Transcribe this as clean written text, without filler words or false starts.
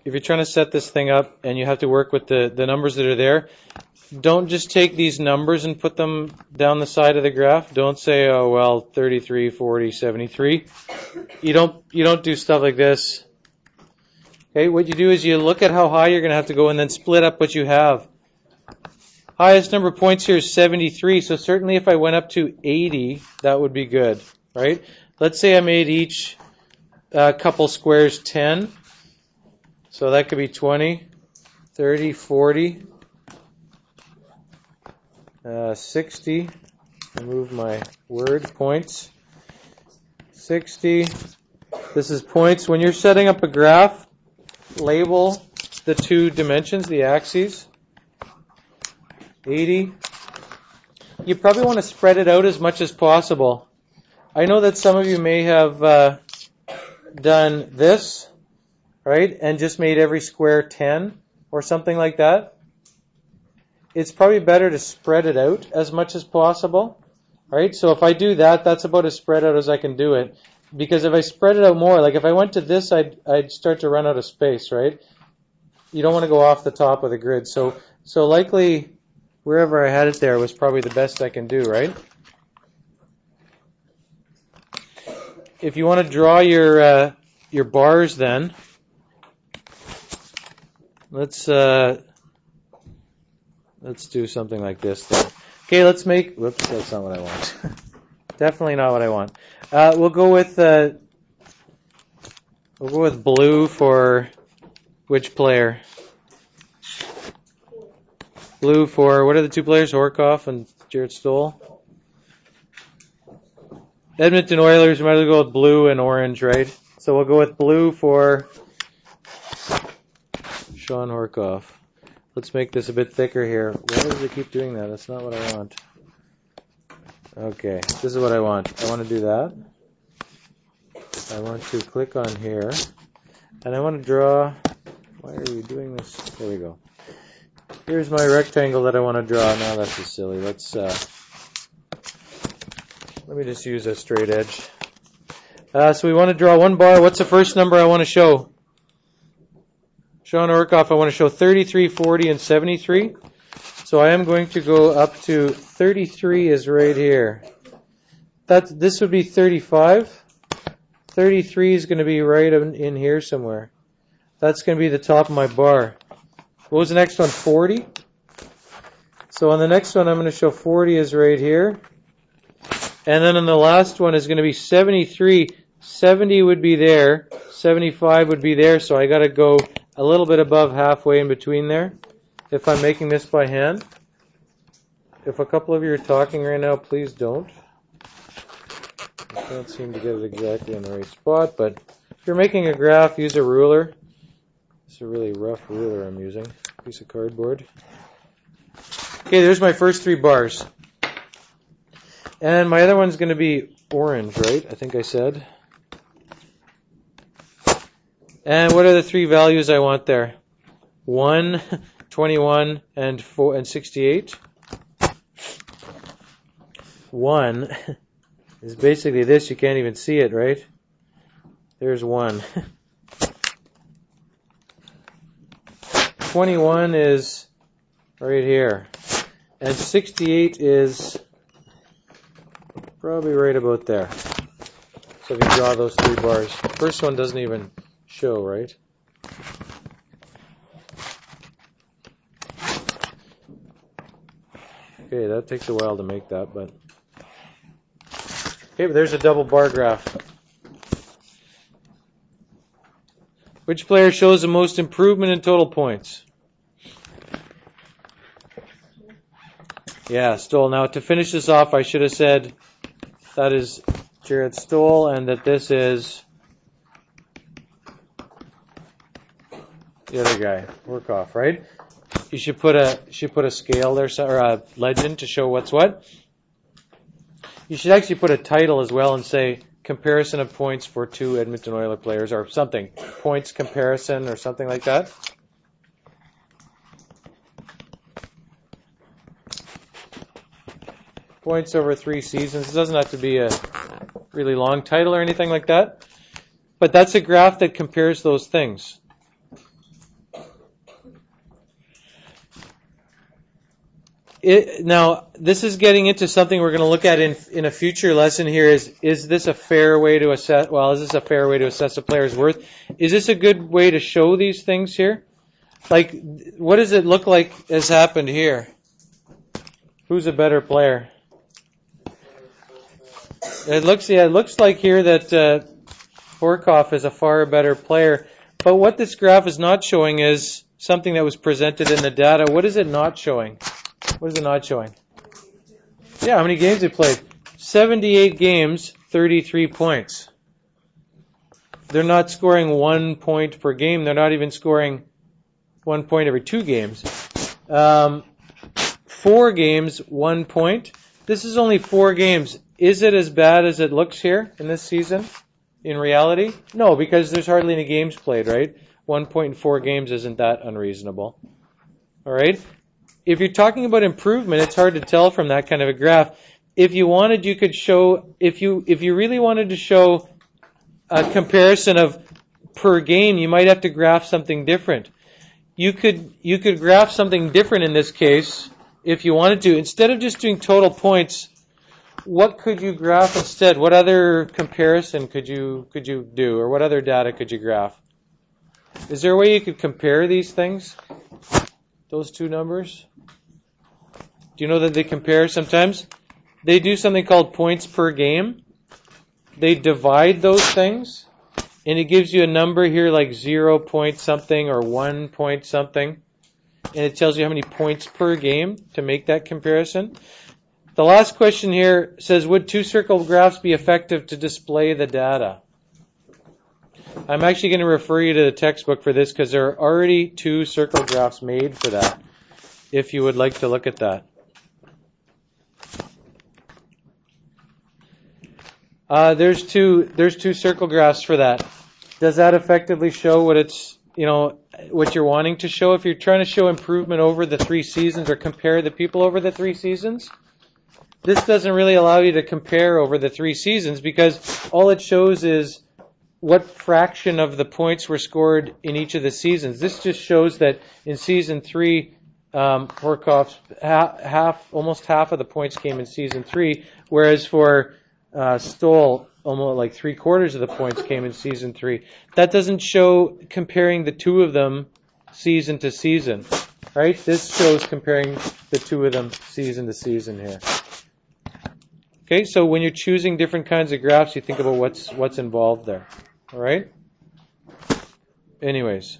if you're trying to set this thing up and you have to work with the numbers that are there, don't just take these numbers and put them down the side of the graph. Don't say, oh, well, 33, 40, 73. You don't do stuff like this. Okay, what you do is you look at how high you're going to have to go and then split up what you have. Highest number of points here is 73, so certainly if I went up to 80, that would be good, right? Let's say I made each couple squares 10. So that could be 20, 30, 40, 60. Remove my word, points. 60. This is points. When you're setting up a graph, label the two dimensions, the axes. 80. You probably want to spread it out as much as possible. I know that some of you may have done this, right, and just made every square 10 or something like that. It's probably better to spread it out as much as possible, right? So if I do that, that's about as spread out as I can do it. Because if I spread it out more, like if I went to this, I'd start to run out of space, right? You don't want to go off the top of the grid. So likely wherever I had it there was probably the best I can do, right? If you want to draw your bars then, let's do something like this then. Okay, let's make, whoops, that's not what I want. Definitely not what I want. We'll go with blue for which player? Blue for, what are the two players? Horkoff and Jared Stoll. Edmonton Oilers, we might as well go with blue and orange, right? So we'll go with blue for Sean Horkoff. Let's make this a bit thicker here. Why does it keep doing that? That's not what I want. Okay, this is what I want. I want to do that. I want to click on here. And I want to draw... Why are we doing this? There we go. Here's my rectangle that I want to draw. Now that's just silly. Let me just use a straight edge. So we want to draw one bar. What's the first number I want to show? Sean Horkoff, I want to show 33, 40, and 73. So I am going to go up to 33 is right here. This would be 35. 33 is going to be right in here somewhere. That's going to be the top of my bar. What was the next one? 40. So on the next one, I'm going to show 40 is right here. And then on the last one is going to be 73. 70 would be there. 75 would be there. So I got to go a little bit above halfway in between there. If I'm making this by hand. If a couple of you are talking right now, please don't. I can't seem to get it exactly in the right spot. But if you're making a graph, use a ruler. It's a really rough ruler I'm using. Piece of cardboard. Okay, there's my first three bars. And my other one's going to be orange, right? I think I said. And what are the three values I want there? 1, 21, and 68. 1 is basically this. You can't even see it, right? There's 1. 21 is right here. And 68 is probably right about there. So if you draw those three bars. The first one doesn't even show, right? Okay, that takes a while to make that, but... Okay, but there's a double bar graph. Which player shows the most improvement in total points? Yeah, Stoll. Now, to finish this off, I should have said that is Jared Stoll and that this is the other guy, Horkoff, right? You should put a scale there, or a legend to show what's what. You should actually put a title as well and say comparison of points for two Edmonton Oilers players or something. Points comparison or something like that. Points over 3 seasons. It doesn't have to be a really long title or anything like that. But that's a graph that compares those things. Now, this is getting into something we're going to look at in a future lesson here is this a fair way to assess, is this a fair way to assess a player's worth? Is this a good way to show these things here? Like, what does it look like has happened here? Who's a better player? It looks like here that Horkoff is a far better player. But what this graph is not showing is something that was presented in the data. What is it not showing? What is it not showing? Yeah, how many games he played? 78 games, 33 points. They're not scoring 1 point per game. They're not even scoring 1 point every 2 games. 4 games, 1 point. This is only 4 games. Is it as bad as it looks here in this season? In reality? No, because there's hardly any games played, right? 1 point in 4 games isn't that unreasonable. All right? If you're talking about improvement, it's hard to tell from that kind of a graph. If you wanted, you could show, if you really wanted to show a comparison of per game, you might have to graph something different. You could graph something different in this case if you wanted to. Instead of just doing total points, what could you graph instead? What other comparison could you do, or what other data could you graph? Is there a way you could compare these things? Those two numbers? Do you know that they compare sometimes? They do something called points per game. They divide those things, and it gives you a number here like 0 point something or 1 point something, and it tells you how many points per game to make that comparison. The last question here says, would 2 circle graphs be effective to display the data? I'm actually going to refer you to the textbook for this because there are already 2 circle graphs made for that, if you would like to look at that. There's two circle graphs for that. Does that effectively show what you're wanting to show? If you're trying to show improvement over the 3 seasons or compare the people over the 3 seasons, this doesn't really allow you to compare over the 3 seasons because all it shows is what fraction of the points were scored in each of the seasons. This just shows that in season 3, Horkoff's almost half of the points came in season 3, whereas for Stoll, almost like 3/4 of the points came in season 3. That doesn't show comparing the 2 of them season to season, right? This shows comparing the 2 of them season to season here. Okay, so when you're choosing different kinds of graphs, you think about what's involved there. All right? Anyways.